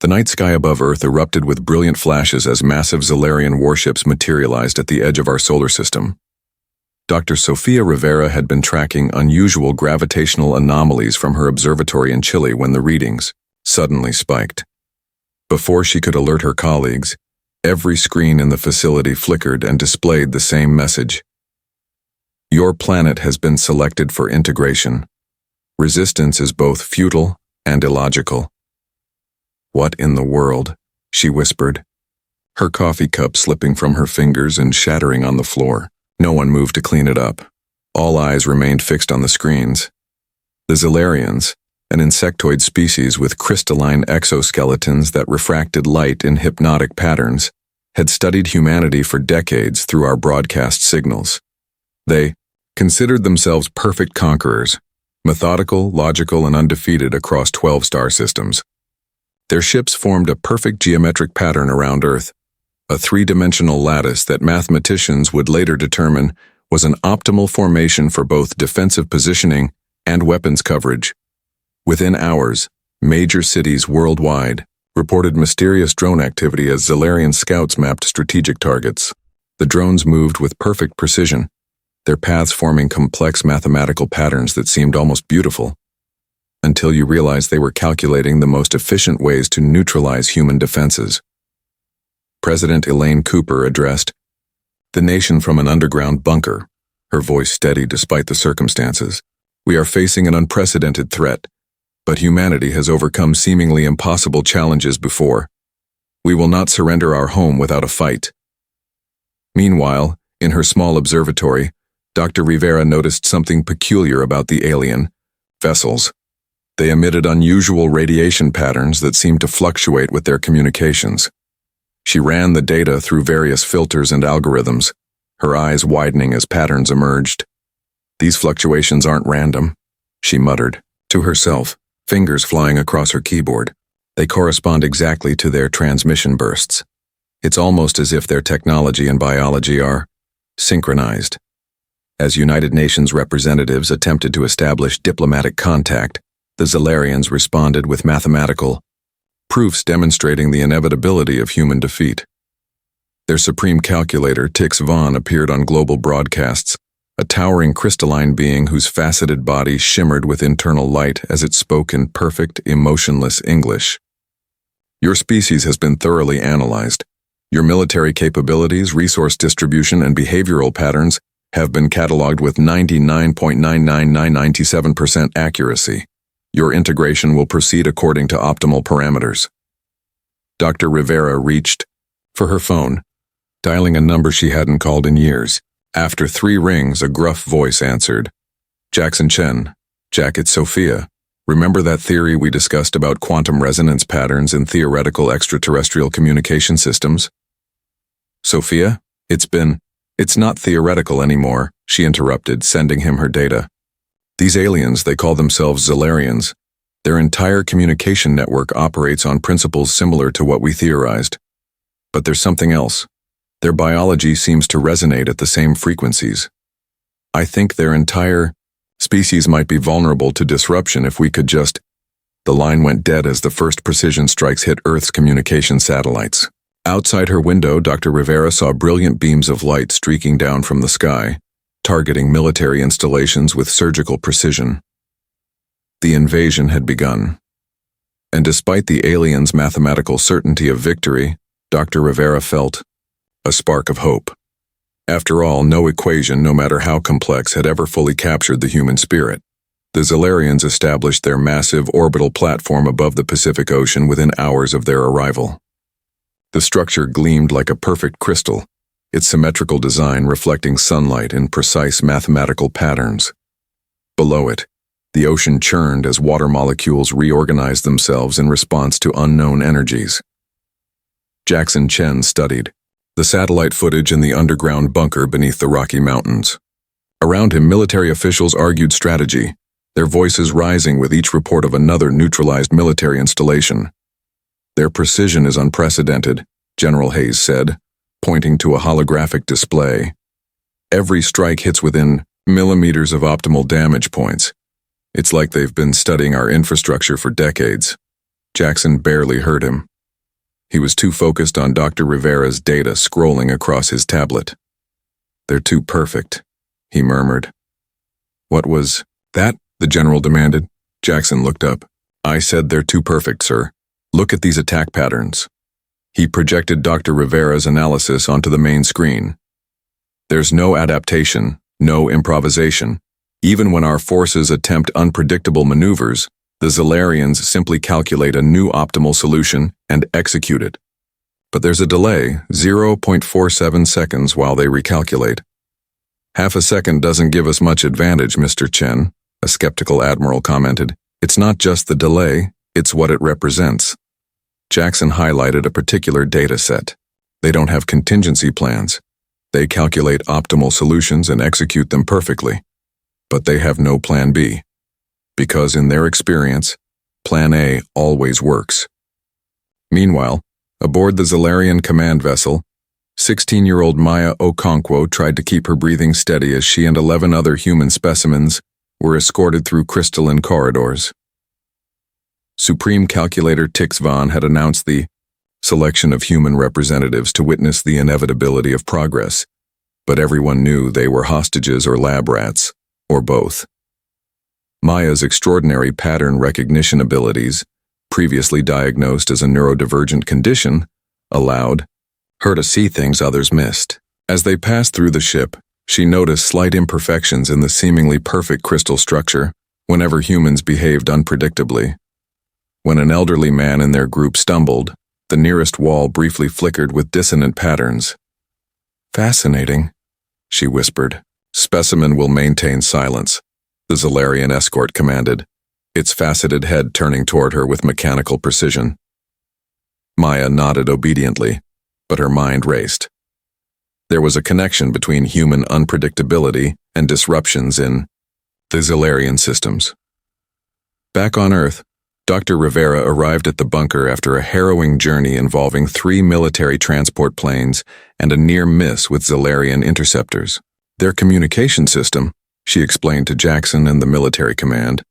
The night sky above Earth erupted with brilliant flashes as massive Zalarian warships materialized at the edge of our solar system. Dr. Sofia Rivera had been tracking unusual gravitational anomalies from her observatory in Chile when the readings suddenly spiked. Before she could alert her colleagues, every screen in the facility flickered and displayed the same message. Your planet has been selected for integration. Resistance is both futile and illogical. What in the world? She whispered, her coffee cup slipping from her fingers and shattering on the floor. No one moved to clean it up. All eyes remained fixed on the screens. The Zalarians, an insectoid species with crystalline exoskeletons that refracted light in hypnotic patterns, had studied humanity for decades through our broadcast signals. They considered themselves perfect conquerors, methodical, logical, and undefeated across 12 star systems. Their ships formed a perfect geometric pattern around Earth, a three-dimensional lattice that mathematicians would later determine was an optimal formation for both defensive positioning and weapons coverage. Within hours, major cities worldwide reported mysterious drone activity as Zalarian scouts mapped strategic targets. The drones moved with perfect precision, their paths forming complex mathematical patterns that seemed almost beautiful, until you realized they were calculating the most efficient ways to neutralize human defenses. President Elaine Cooper addressed the nation from an underground bunker, her voice steady despite the circumstances. We are facing an unprecedented threat, but humanity has overcome seemingly impossible challenges before. We will not surrender our home without a fight. Meanwhile, in her small observatory, Dr. Rivera noticed something peculiar about the alien vessels. They emitted unusual radiation patterns that seemed to fluctuate with their communications. She ran the data through various filters and algorithms, her eyes widening as patterns emerged. These fluctuations aren't random, she muttered to herself, fingers flying across her keyboard. They correspond exactly to their transmission bursts. It's almost as if their technology and biology are synchronized. As United Nations representatives attempted to establish diplomatic contact, the Zalarians responded with mathematical proofs demonstrating the inevitability of human defeat. Their supreme calculator, Tix Vaughn, appeared on global broadcasts, a towering crystalline being whose faceted body shimmered with internal light as it spoke in perfect, emotionless English. Your species has been thoroughly analyzed. Your military capabilities, resource distribution, and behavioral patterns have been cataloged with 99.99997% accuracy. Your integration will proceed according to optimal parameters. Dr. Rivera reached for her phone, dialing a number she hadn't called in years. After 3 rings, a gruff voice answered. Jackson Chen. Jack, it's Sophia. Remember that theory we discussed about quantum resonance patterns in theoretical extraterrestrial communication systems? Sophia? It's not theoretical anymore, she interrupted, sending him her data. These aliens, they call themselves Zalarians. Their entire communication network operates on principles similar to what we theorized. But there's something else. Their biology seems to resonate at the same frequencies. I think their entire species might be vulnerable to disruption if we could just... The line went dead as the first precision strikes hit Earth's communication satellites. Outside her window, Dr. Rivera saw brilliant beams of light streaking down from the sky, targeting military installations with surgical precision. The invasion had begun. And despite the aliens' mathematical certainty of victory, Dr. Rivera felt a spark of hope. After all, no equation, no matter how complex, had ever fully captured the human spirit. The Zalarians established their massive orbital platform above the Pacific Ocean within hours of their arrival. The structure gleamed like a perfect crystal, its symmetrical design reflecting sunlight in precise mathematical patterns. Below it, the ocean churned as water molecules reorganized themselves in response to unknown energies. Jackson Chen studied the satellite footage in the underground bunker beneath the Rocky Mountains. Around him, military officials argued strategy, their voices rising with each report of another neutralized military installation. Their precision is unprecedented, General Hayes said, pointing to a holographic display. Every strike hits within millimeters of optimal damage points. It's like they've been studying our infrastructure for decades. Jackson barely heard him. He was too focused on Dr. Rivera's data scrolling across his tablet. "They're too perfect," he murmured. "What was that?" the general demanded. Jackson looked up. "I said they're too perfect, sir. Look at these attack patterns." He projected Dr. Rivera's analysis onto the main screen. "There's no adaptation, no improvisation. Even when our forces attempt unpredictable maneuvers, the Zalarians simply calculate a new optimal solution and execute it. But there's a delay, 0.47 seconds while they recalculate. Half a second doesn't give us much advantage, Mr. Chen," a skeptical admiral commented. "It's not just the delay, it's what it represents." Jackson highlighted a particular data set. "They don't have contingency plans. They calculate optimal solutions and execute them perfectly. But they have no plan B. Because in their experience, plan A always works." Meanwhile, aboard the Zalarian command vessel, 16-year-old Maya Okonkwo tried to keep her breathing steady as she and 11 other human specimens were escorted through crystalline corridors. Supreme Calculator Tix Van had announced the selection of human representatives to witness the inevitability of progress, but everyone knew they were hostages or lab rats, or both. Maya's extraordinary pattern recognition abilities, previously diagnosed as a neurodivergent condition, allowed her to see things others missed. As they passed through the ship, she noticed slight imperfections in the seemingly perfect crystal structure whenever humans behaved unpredictably. When an elderly man in their group stumbled, the nearest wall briefly flickered with dissonant patterns. "Fascinating," she whispered. "Specimen will maintain silence," the Zalarian escort commanded, its faceted head turning toward her with mechanical precision. Maya nodded obediently, but her mind raced. There was a connection between human unpredictability and disruptions in the Zalarian systems. Back on Earth, Dr. Rivera arrived at the bunker after a harrowing journey involving 3 military transport planes and a near miss with Zalarian interceptors. "Their communication system," she explained to Jackson and the military command,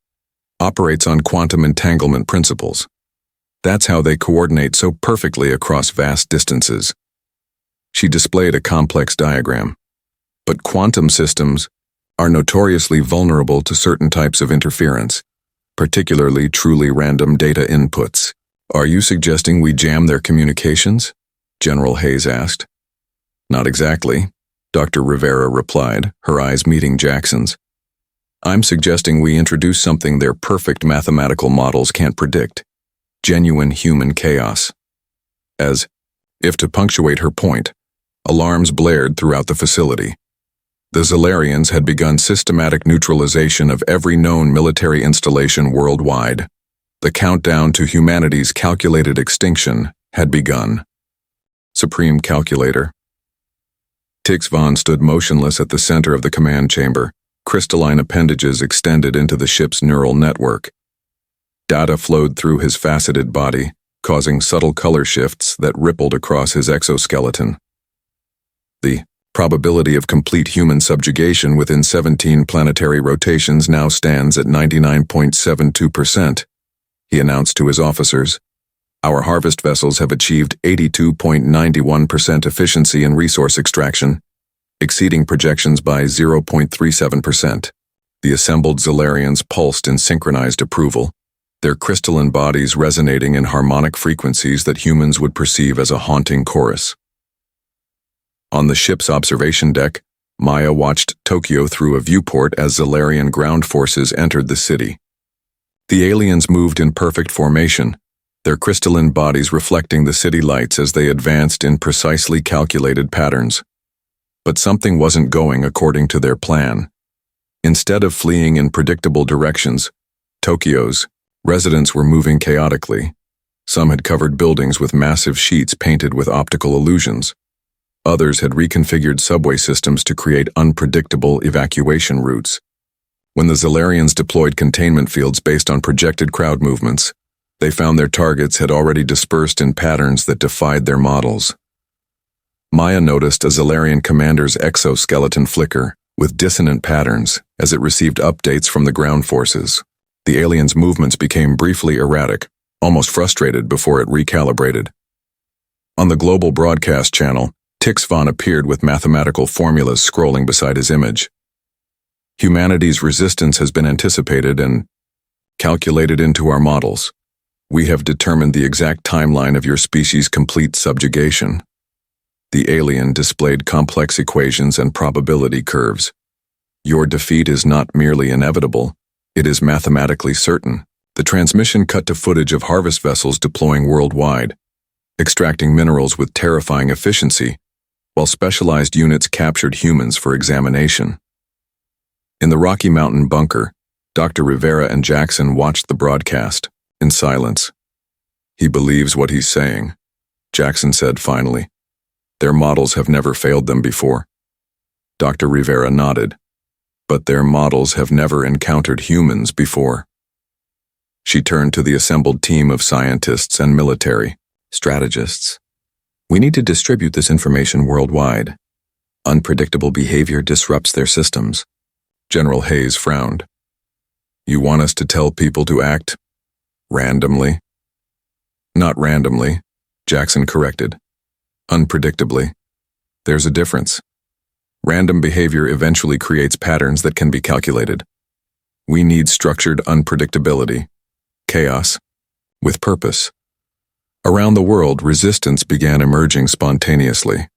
"operates on quantum entanglement principles. That's how they coordinate so perfectly across vast distances." She displayed a complex diagram. "But quantum systems are notoriously vulnerable to certain types of interference, particularly truly random data inputs." "Are you suggesting we jam their communications?" General Hayes asked. "Not exactly," Dr. Rivera replied, her eyes meeting Jackson's. "I'm suggesting we introduce something their perfect mathematical models can't predict: genuine human chaos." As if to punctuate her point, alarms blared throughout the facility. The Zalarians had begun systematic neutralization of every known military installation worldwide. The countdown to humanity's calculated extinction had begun. Supreme Calculator. Tix Van stood motionless at the center of the command chamber, crystalline appendages extended into the ship's neural network. Data flowed through his faceted body, causing subtle color shifts that rippled across his exoskeleton. The probability of complete human subjugation within 17 planetary rotations now stands at 99.72%, he announced to his officers. "Our harvest vessels have achieved 82.91% efficiency in resource extraction, exceeding projections by 0.37%. The assembled Zalarians pulsed in synchronized approval, their crystalline bodies resonating in harmonic frequencies that humans would perceive as a haunting chorus. On the ship's observation deck, Maya watched Tokyo through a viewport as Zalarian ground forces entered the city. The aliens moved in perfect formation, their crystalline bodies reflecting the city lights as they advanced in precisely calculated patterns. But something wasn't going according to their plan. Instead of fleeing in predictable directions, Tokyo's residents were moving chaotically. Some had covered buildings with massive sheets painted with optical illusions. Others had reconfigured subway systems to create unpredictable evacuation routes. When the Zalarians deployed containment fields based on projected crowd movements, they found their targets had already dispersed in patterns that defied their models. Maya noticed a Zalarian commander's exoskeleton flicker with dissonant patterns as it received updates from the ground forces. The alien's movements became briefly erratic, almost frustrated before it recalibrated. On the global broadcast channel, Tixvan appeared with mathematical formulas scrolling beside his image. Humanity's resistance has been anticipated and calculated into our models. We have determined the exact timeline of your species' complete subjugation. The alien displayed complex equations and probability curves. Your defeat is not merely inevitable, it is mathematically certain. The transmission cut to footage of harvest vessels deploying worldwide, extracting minerals with terrifying efficiency, while specialized units captured humans for examination. In the Rocky Mountain bunker, Dr. Rivera and Jackson watched the broadcast, in silence. He believes what he's saying, Jackson said finally. Their models have never failed them before. Dr. Rivera nodded. But their models have never encountered humans before. She turned to the assembled team of scientists and military strategists. We need to distribute this information worldwide. Unpredictable behavior disrupts their systems. General Hayes frowned. You want us to tell people to act randomly? Not randomly, Jackson corrected. Unpredictably. There's a difference. Random behavior eventually creates patterns that can be calculated. We need structured unpredictability, chaos, with purpose. Around the world, resistance began emerging spontaneously.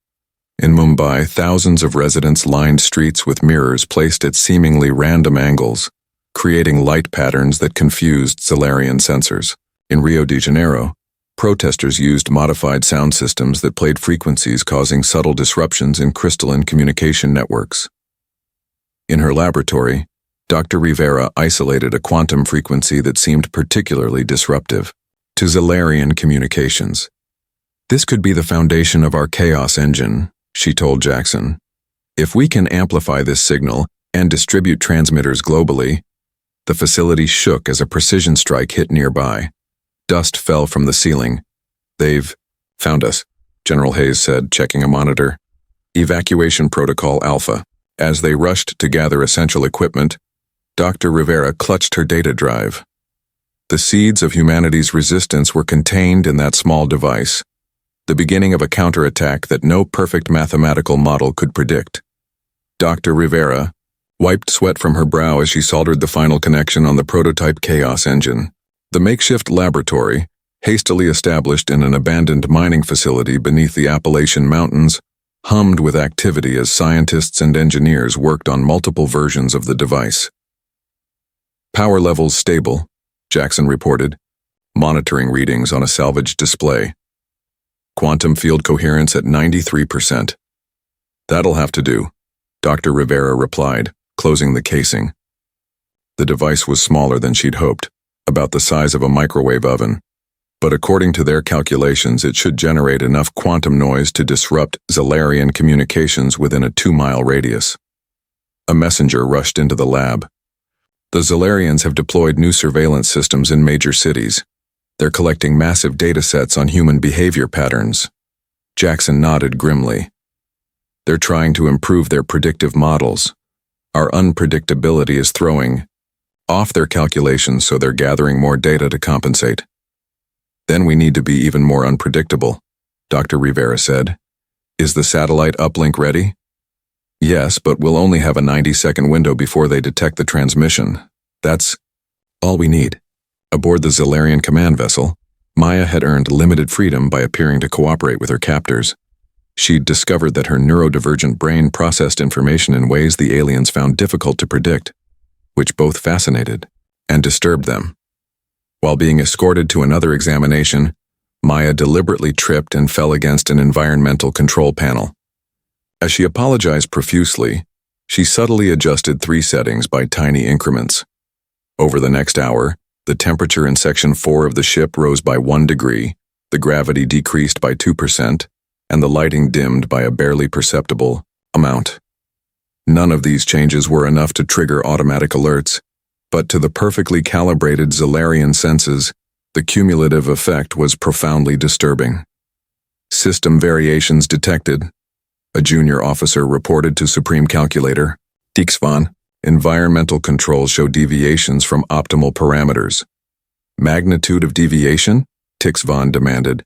In Mumbai, thousands of residents lined streets with mirrors placed at seemingly random angles, creating light patterns that confused Solarian sensors. In Rio de Janeiro, protesters used modified sound systems that played frequencies causing subtle disruptions in crystalline communication networks. In her laboratory, Dr. Rivera isolated a quantum frequency that seemed particularly disruptive to Zolarian communications. This could be the foundation of our chaos engine, she told Jackson. If we can amplify this signal and distribute transmitters globally. The facility shook as a precision strike hit nearby. Dust fell from the ceiling. They've found us, General Hayes said, checking a monitor. Evacuation Protocol Alpha. As they rushed to gather essential equipment, Dr. Rivera clutched her data drive. The seeds of humanity's resistance were contained in that small device, the beginning of a counterattack that no perfect mathematical model could predict. Dr. Rivera wiped sweat from her brow as she soldered the final connection on the prototype chaos engine. The makeshift laboratory, hastily established in an abandoned mining facility beneath the Appalachian Mountains, hummed with activity as scientists and engineers worked on multiple versions of the device. Power levels stable, Jackson reported, monitoring readings on a salvage display. Quantum field coherence at 93%. That'll have to do, Dr. Rivera replied, closing the casing. The device was smaller than she'd hoped, about the size of a microwave oven, but according to their calculations it should generate enough quantum noise to disrupt Zolarian communications within a 2-mile radius. A messenger rushed into the lab. The Zolarians have deployed new surveillance systems in major cities. They're collecting massive data sets on human behavior patterns. Jackson nodded grimly. They're trying to improve their predictive models. Our unpredictability is throwing off their calculations, so they're gathering more data to compensate. Then we need to be even more unpredictable, Dr. Rivera said. Is the satellite uplink ready? Yes, but we'll only have a 90-second window before they detect the transmission. That's all we need. Aboard the Zolarian command vessel, Maya had earned limited freedom by appearing to cooperate with her captors. She'd discovered that her neurodivergent brain processed information in ways the aliens found difficult to predict, which both fascinated and disturbed them. While being escorted to another examination, Maya deliberately tripped and fell against an environmental control panel. As she apologized profusely, she subtly adjusted 3 settings by tiny increments. Over the next hour, the temperature in Section 4 of the ship rose by 1 degree, the gravity decreased by 2%, and the lighting dimmed by a barely perceptible amount. None of these changes were enough to trigger automatic alerts, but to the perfectly calibrated Zolarian senses, the cumulative effect was profoundly disturbing. System variations detected, a junior officer reported to Supreme Calculator. Tixvan, environmental controls show deviations from optimal parameters. Magnitude of deviation? Tixvan demanded.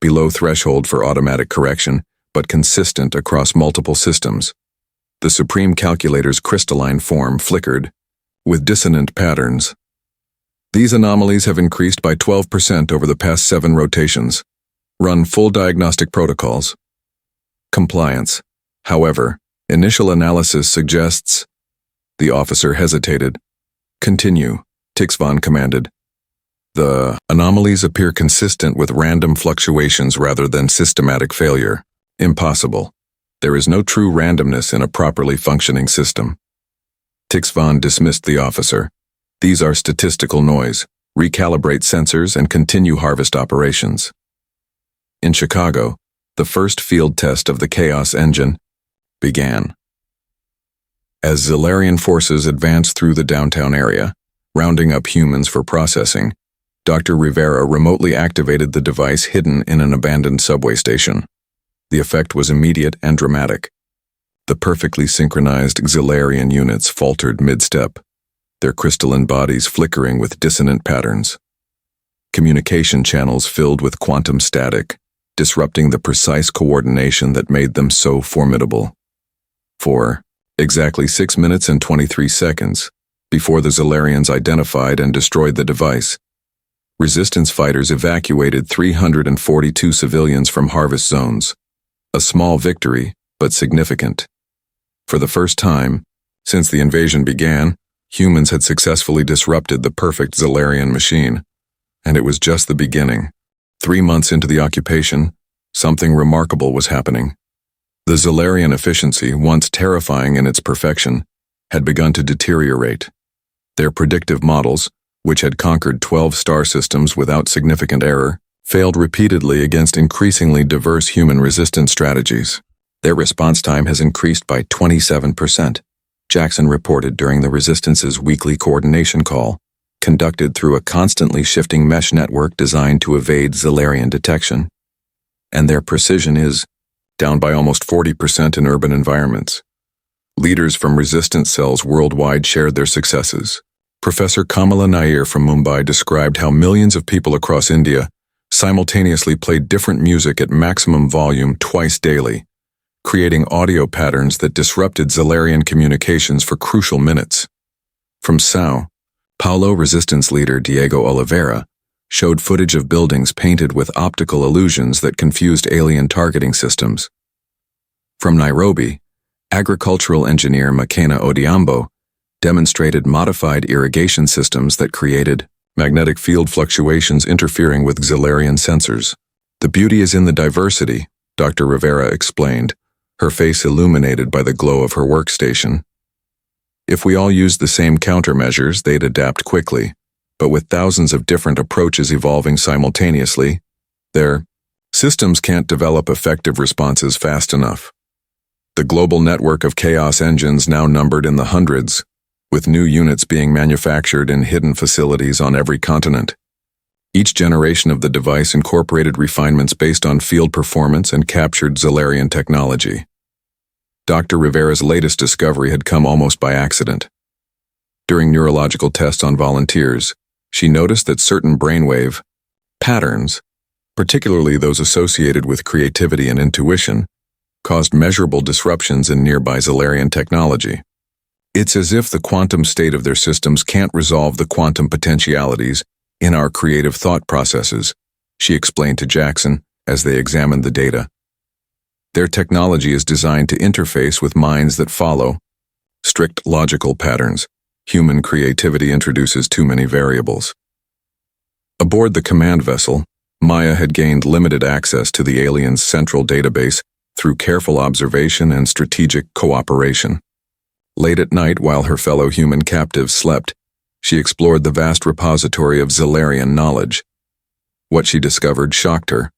below threshold for automatic correction, but consistent across multiple systems. The Supreme Calculator's crystalline form flickered, with dissonant patterns. These anomalies have increased by 12% over the past 7 rotations. Run full diagnostic protocols. Compliance. However, initial analysis suggests... The officer hesitated. Continue, Tixvan commanded. The anomalies appear consistent with random fluctuations rather than systematic failure. Impossible. There is no true randomness in a properly functioning system. Tixvan dismissed the officer. These are statistical noise. Recalibrate sensors and continue harvest operations. In Chicago, the first field test of the Chaos Engine began. As Zilarian forces advanced through the downtown area, rounding up humans for processing, Dr. Rivera remotely activated the device hidden in an abandoned subway station. The effect was immediate and dramatic. The perfectly synchronized Zilarian units faltered mid-step, their crystalline bodies flickering with dissonant patterns. Communication channels filled with quantum static, disrupting the precise coordination that made them so formidable. For exactly 6 minutes and 23 seconds, before the Zilarians identified and destroyed the device, resistance fighters evacuated 342 civilians from harvest zones. A small victory, but significant. For the first time, since the invasion began, humans had successfully disrupted the perfect Zilarian machine. And it was just the beginning. 3 months into the occupation, something remarkable was happening. The Zilarian efficiency, once terrifying in its perfection, had begun to deteriorate. Their predictive models, which had conquered 12 star systems without significant error, failed repeatedly against increasingly diverse human resistance strategies. Their response time has increased by 27%, Jackson reported during the Resistance's weekly coordination call, conducted through a constantly shifting mesh network designed to evade Zilarian detection. And their precision is down by almost 40% in urban environments. Leaders from resistance cells worldwide shared their successes. Professor Kamala Nair from Mumbai described how millions of people across India simultaneously played different music at maximum volume twice daily, creating audio patterns that disrupted Zilarian communications for crucial minutes. From Sao Paulo, resistance leader Diego Oliveira showed footage of buildings painted with optical illusions that confused alien targeting systems. From Nairobi, agricultural engineer Makena Odhiambo demonstrated modified irrigation systems that created magnetic field fluctuations interfering with Zilarian sensors. The beauty is in the diversity, Dr. Rivera explained, her face illuminated by the glow of her workstation. If we all used the same countermeasures, they'd adapt quickly, but with thousands of different approaches evolving simultaneously, their systems can't develop effective responses fast enough. The global network of chaos engines now numbered in the hundreds, with new units being manufactured in hidden facilities on every continent. Each generation of the device incorporated refinements based on field performance and captured Zilarian technology. Dr. Rivera's latest discovery had come almost by accident. During neurological tests on volunteers, she noticed that certain brainwave patterns, particularly those associated with creativity and intuition, caused measurable disruptions in nearby Zilarian technology. It's as if the quantum state of their systems can't resolve the quantum potentialities in our creative thought processes, she explained to Jackson as they examined the data. Their technology is designed to interface with minds that follow strict logical patterns. Human creativity introduces too many variables. Aboard the command vessel, Maya had gained limited access to the aliens' central database through careful observation and strategic cooperation. Late at night, while her fellow human captives slept, she explored the vast repository of Zilarian knowledge. What she discovered shocked her.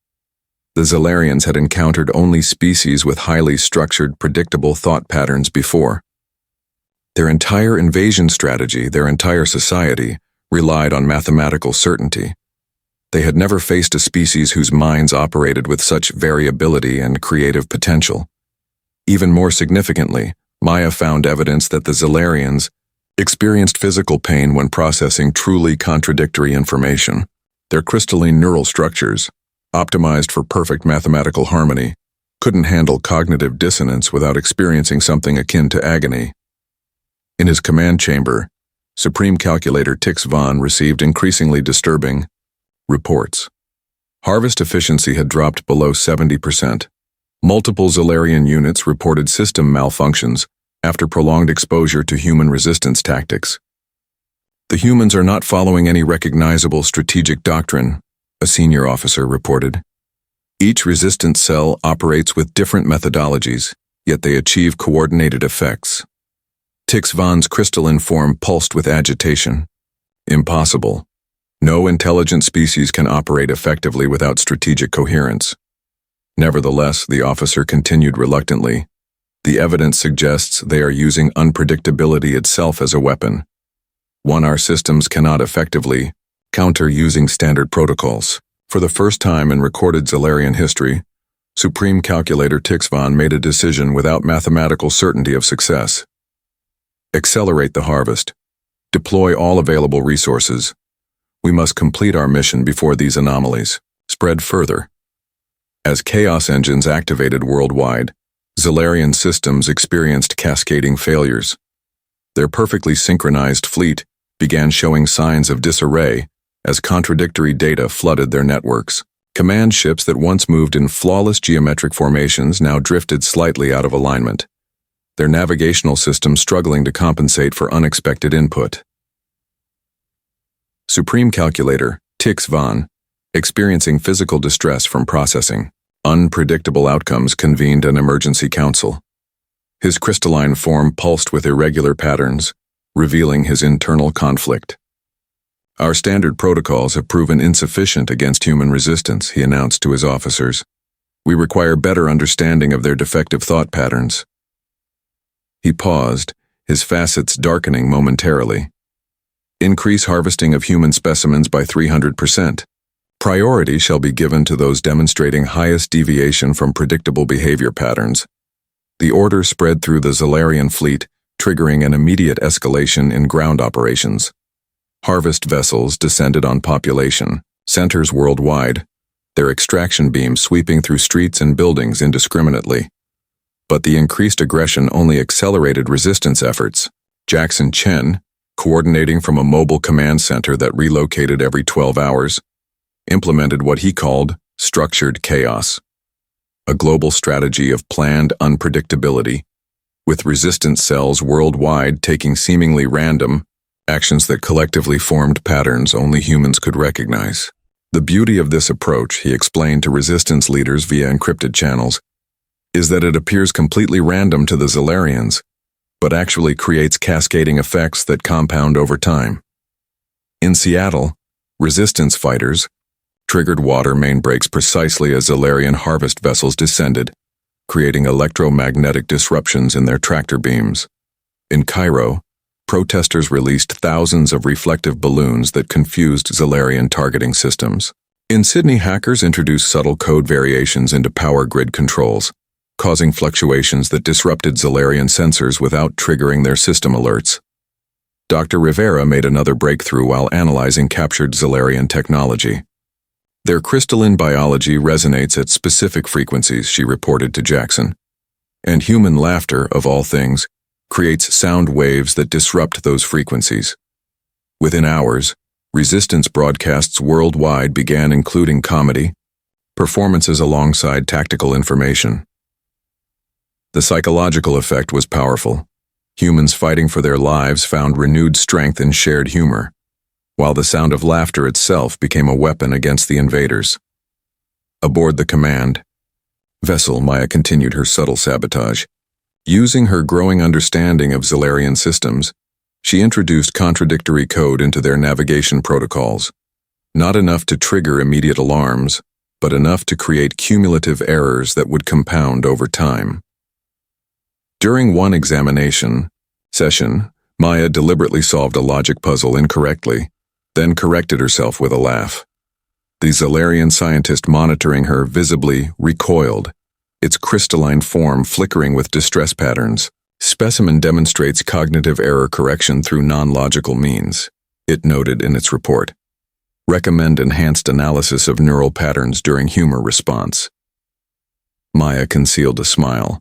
The Zilarians had encountered only species with highly structured, predictable thought patterns before. Their entire invasion strategy, their entire society, relied on mathematical certainty. They had never faced a species whose minds operated with such variability and creative potential. Even more significantly, Maya found evidence that the Zilarians experienced physical pain when processing truly contradictory information. Their crystalline neural structures, optimized for perfect mathematical harmony, couldn't handle cognitive dissonance without experiencing something akin to agony. In his command chamber, Supreme Calculator Tix Von received increasingly disturbing reports. Harvest efficiency had dropped below 70%. Multiple Zalarian units reported system malfunctions after prolonged exposure to human resistance tactics. The humans are not following any recognizable strategic doctrine, a senior officer reported. Each resistance cell operates with different methodologies, yet they achieve coordinated effects. Tix Von's crystalline form pulsed with agitation. Impossible. No intelligent species can operate effectively without strategic coherence. Nevertheless, the officer continued reluctantly. The evidence suggests they are using unpredictability itself as a weapon. Our systems cannot effectively counter using standard protocols. For the first time in recorded Zalarian history, Supreme Calculator Tix Von made a decision without mathematical certainty of success. Accelerate the harvest. Deploy all available resources. We must complete our mission before these anomalies spread further. As chaos engines activated worldwide, Zalarian systems experienced cascading failures. Their perfectly synchronized fleet began showing signs of disarray as contradictory data flooded their networks. Command ships that once moved in flawless geometric formations now drifted slightly out of alignment, their navigational system struggling to compensate for unexpected input. Supreme Calculator Tix Von, experiencing physical distress from processing unpredictable outcomes, convened an emergency council. His crystalline form pulsed with irregular patterns, revealing his internal conflict. Our standard protocols have proven insufficient against human resistance, he announced to his officers. We require better understanding of their defective thought patterns. He paused, his facets darkening momentarily. Increase harvesting of human specimens by 300%. Priority shall be given to those demonstrating highest deviation from predictable behavior patterns. The order spread through the Zalarian fleet, triggering an immediate escalation in ground operations. Harvest vessels descended on population centers worldwide, their extraction beams sweeping through streets and buildings indiscriminately. But the increased aggression only accelerated resistance efforts. Jackson Chen, coordinating from a mobile command center that relocated every 12 hours, implemented what he called structured chaos, a global strategy of planned unpredictability, with resistance cells worldwide taking seemingly random actions that collectively formed patterns only humans could recognize. The beauty of this approach, he explained to resistance leaders via encrypted channels, is that it appears completely random to the Zalarians, but actually creates cascading effects that compound over time. In Seattle, resistance fighters triggered water main breaks precisely as Zalarian harvest vessels descended, creating electromagnetic disruptions in their tractor beams. In Cairo, protesters released thousands of reflective balloons that confused Zalarian targeting systems. In Sydney, hackers introduced subtle code variations into power grid controls, causing fluctuations that disrupted Zalarian sensors without triggering their system alerts. Dr. Rivera made another breakthrough while analyzing captured Zalarian technology. Their crystalline biology resonates at specific frequencies, she reported to Jackson. And human laughter, of all things, creates sound waves that disrupt those frequencies. Within hours, resistance broadcasts worldwide began including comedy, performances alongside tactical information. The psychological effect was powerful. Humans fighting for their lives found renewed strength in shared humor, while the sound of laughter itself became a weapon against the invaders. Aboard the command vessel, Maya continued her subtle sabotage. Using her growing understanding of Zalarian systems, she introduced contradictory code into their navigation protocols, not enough to trigger immediate alarms, but enough to create cumulative errors that would compound over time. During one examination session, Maya deliberately solved a logic puzzle incorrectly, then corrected herself with a laugh. The Zalarian scientist monitoring her visibly recoiled, its crystalline form flickering with distress patterns. Specimen demonstrates cognitive error correction through non-logical means, it noted in its report. Recommend enhanced analysis of neural patterns during humor response. Maya concealed a smile.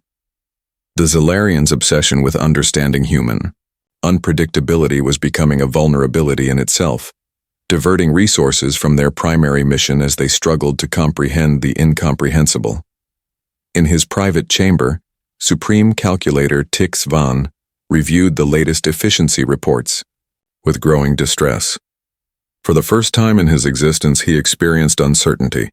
The Zalarians' obsession with understanding human unpredictability was becoming a vulnerability in itself, diverting resources from their primary mission as they struggled to comprehend the incomprehensible. In his private chamber, Supreme Calculator Tix Van reviewed the latest efficiency reports with growing distress. For the first time in his existence, he experienced uncertainty.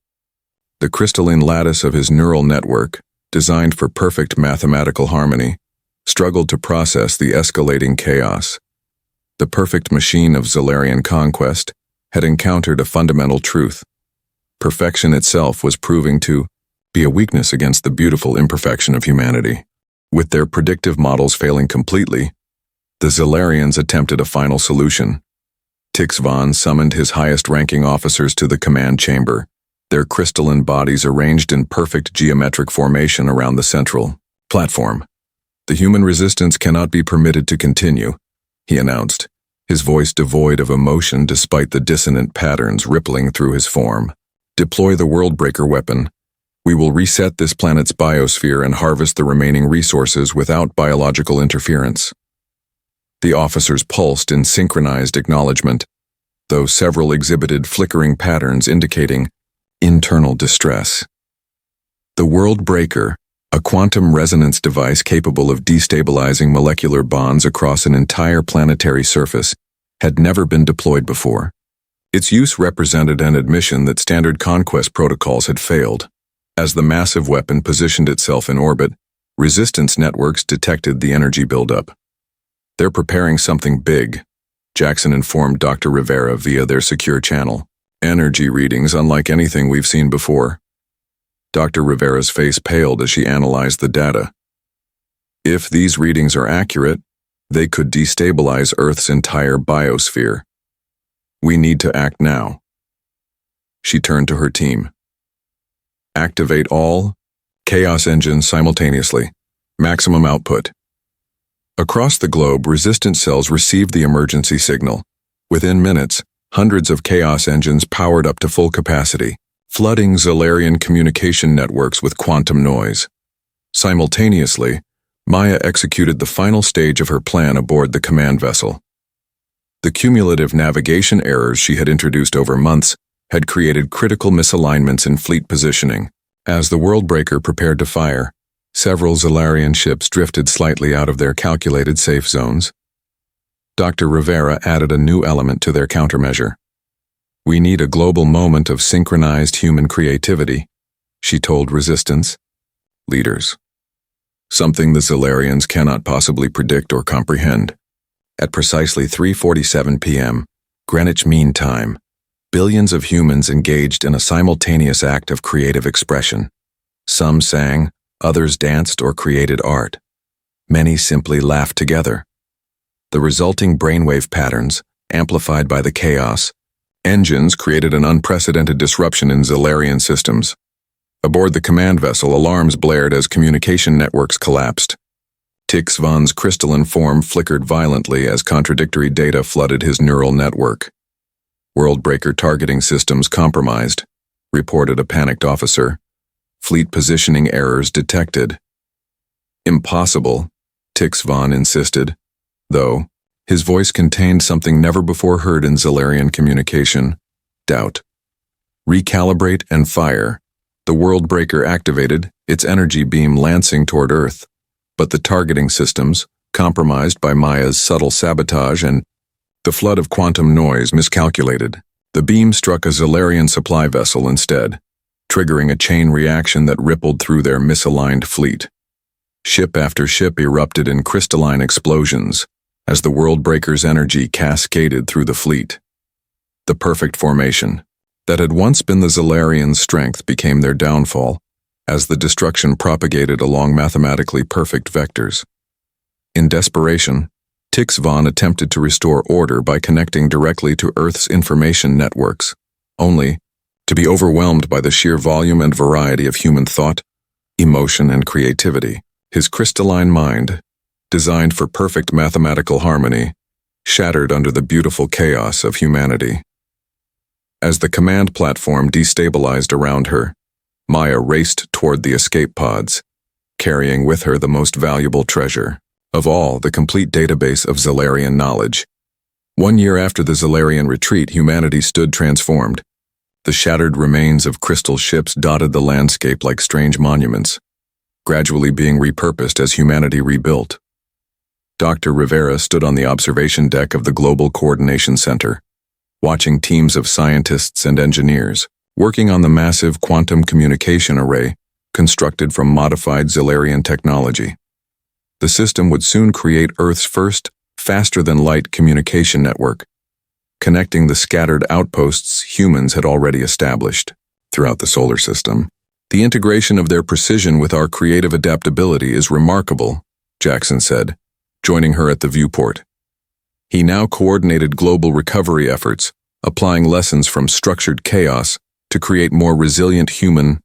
The crystalline lattice of his neural network, designed for perfect mathematical harmony, struggled to process the escalating chaos. The perfect machine of Zalarian conquest had encountered a fundamental truth. Perfection itself was proving to be a weakness against the beautiful imperfection of humanity. With their predictive models failing completely, the Zalarians attempted a final solution. Tix Van summoned his highest-ranking officers to the command chamber, their crystalline bodies arranged in perfect geometric formation around the central platform. "The human resistance cannot be permitted to continue," he announced, his voice devoid of emotion despite the dissonant patterns rippling through his form. "Deploy the Worldbreaker weapon. We will reset this planet's biosphere and harvest the remaining resources without biological interference." The officers pulsed in synchronized acknowledgement, though several exhibited flickering patterns indicating internal distress. The Worldbreaker, a quantum resonance device capable of destabilizing molecular bonds across an entire planetary surface, had never been deployed before. Its use represented an admission that standard conquest protocols had failed. As the massive weapon positioned itself in orbit, resistance networks detected the energy buildup. "They're preparing something big," Jackson informed Dr. Rivera via their secure channel. "Energy readings unlike anything we've seen before." Dr. Rivera's face paled as she analyzed the data. "If these readings are accurate, they could destabilize Earth's entire biosphere. We need to act now." She turned to her team. "Activate all chaos engines simultaneously. Maximum output." Across the globe, resistance cells received the emergency signal. Within minutes, hundreds of chaos engines powered up to full capacity, flooding Zalarian communication networks with quantum noise. Simultaneously, Maya executed the final stage of her plan aboard the command vessel. The cumulative navigation errors she had introduced over months had created critical misalignments in fleet positioning. As the Worldbreaker prepared to fire, several Zalarian ships drifted slightly out of their calculated safe zones. Dr. Rivera added a new element to their countermeasure. "We need a global moment of synchronized human creativity," she told Resistance leaders. "Something the Zalarians cannot possibly predict or comprehend." At precisely 3:47 p.m., Greenwich Mean Time, billions of humans engaged in a simultaneous act of creative expression. Some sang, others danced or created art. Many simply laughed together. The resulting brainwave patterns, amplified by the chaos engines, created an unprecedented disruption in Zalarian systems. Aboard the command vessel, alarms blared as communication networks collapsed. Tix Van's crystalline form flickered violently as contradictory data flooded his neural network. "Worldbreaker targeting systems compromised," reported a panicked officer. "Fleet positioning errors detected." "Impossible," Tix Van insisted, though his voice contained something never before heard in Zalarian communication: doubt. "Recalibrate and fire." The Worldbreaker activated, its energy beam lancing toward Earth, but the targeting systems, compromised by Maya's subtle sabotage and the flood of quantum noise, miscalculated. The beam struck a Zalarian supply vessel instead, triggering a chain reaction that rippled through their misaligned fleet. Ship after ship erupted in crystalline explosions as the Worldbreaker's energy cascaded through the fleet. The perfect formation that had once been the Zalarians' strength became their downfall as the destruction propagated along mathematically perfect vectors. In desperation, Tix Van attempted to restore order by connecting directly to Earth's information networks, only to be overwhelmed by the sheer volume and variety of human thought, emotion, and creativity. His crystalline mind, designed for perfect mathematical harmony, shattered under the beautiful chaos of humanity. As the command platform destabilized around her, Maya raced toward the escape pods, carrying with her the most valuable treasure of all, the complete database of Zalarian knowledge. 1 year after the Zalarian retreat, humanity stood transformed. The shattered remains of crystal ships dotted the landscape like strange monuments, gradually being repurposed as humanity rebuilt. Dr. Rivera stood on the observation deck of the Global Coordination Center, watching teams of scientists and engineers working on the massive quantum communication array constructed from modified Zalarian technology. The system would soon create Earth's first, faster-than-light communication network, connecting the scattered outposts humans had already established throughout the solar system. The integration of their precision with our creative adaptability is remarkable, Jackson said, joining her at the viewport. He now coordinated global recovery efforts, applying lessons from structured chaos to create more resilient human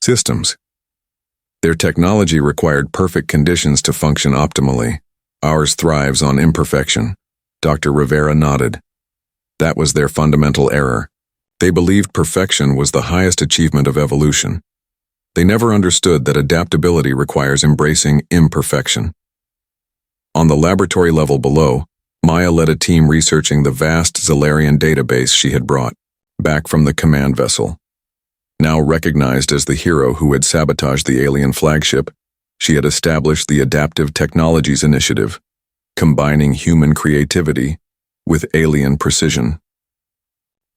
systems. Their technology required perfect conditions to function optimally. Ours thrives on imperfection. Dr. Rivera nodded. That was their fundamental error. They believed perfection was the highest achievement of evolution. They never understood that adaptability requires embracing imperfection. On the laboratory level below, Maya led a team researching the vast Zalarian database she had brought back from the command vessel. Now recognized as the hero who had sabotaged the alien flagship, she had established the Adaptive Technologies Initiative, combining human creativity with alien precision.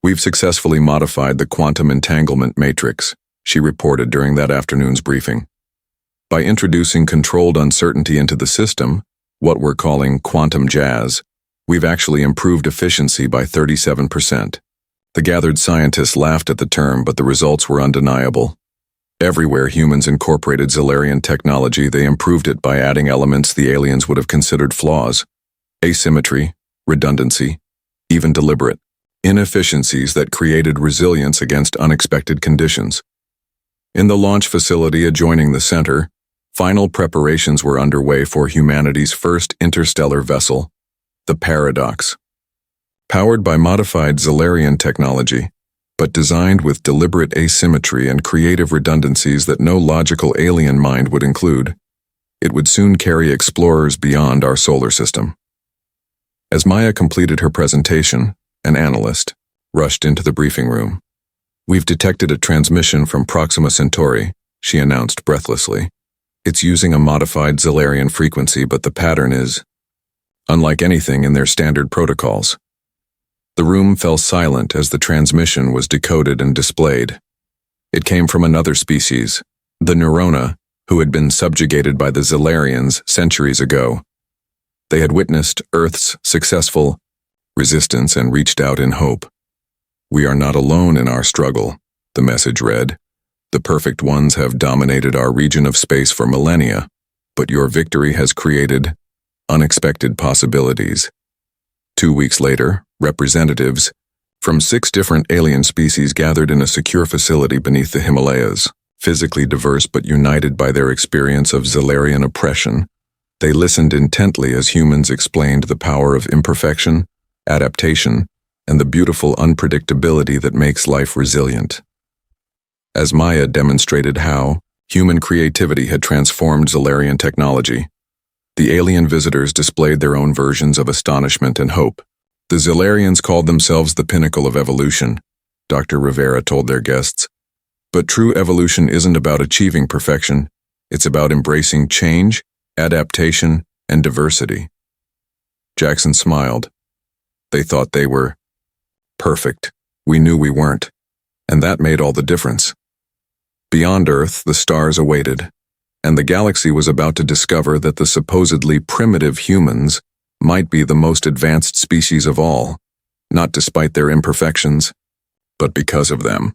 We've successfully modified the quantum entanglement matrix, she reported during that afternoon's briefing. By introducing controlled uncertainty into the system, what we're calling quantum jazz, we've actually improved efficiency by 37%. The gathered scientists laughed at the term, but the results were undeniable. Everywhere humans incorporated Zalarian technology, they improved it by adding elements the aliens would have considered flaws: asymmetry, redundancy, even deliberate inefficiencies that created resilience against unexpected conditions. In the launch facility adjoining the center, final preparations were underway for humanity's first interstellar vessel, the Paradox. Powered by modified Zalarian technology, but designed with deliberate asymmetry and creative redundancies that no logical alien mind would include, it would soon carry explorers beyond our solar system. As Maya completed her presentation, an analyst rushed into the briefing room. "We've detected a transmission from Proxima Centauri," she announced breathlessly. "It's using a modified Zalarian frequency, but the pattern is unlike anything in their standard protocols." The room fell silent as the transmission was decoded and displayed. It came from another species, the Neurona, who had been subjugated by the Zalarians centuries ago. They had witnessed Earth's successful resistance and reached out in hope. "We are not alone in our struggle," the message read. "The perfect ones have dominated our region of space for millennia, but your victory has created unexpected possibilities." 2 weeks later, representatives from 6 different alien species gathered in a secure facility beneath the Himalayas. Physically diverse but united by their experience of Zalarian oppression, they listened intently as humans explained the power of imperfection, adaptation, and the beautiful unpredictability that makes life resilient. As Maya demonstrated how human creativity had transformed Zalarian technology, the alien visitors displayed their own versions of astonishment and hope. The Zalarians called themselves the pinnacle of evolution, Dr. Rivera told their guests. But true evolution isn't about achieving perfection, it's about embracing change, adaptation, and diversity. Jackson smiled. They thought they were perfect. We knew we weren't, and that made all the difference. Beyond Earth, the stars awaited, and the galaxy was about to discover that the supposedly primitive humans might be the most advanced species of all, not despite their imperfections, but because of them.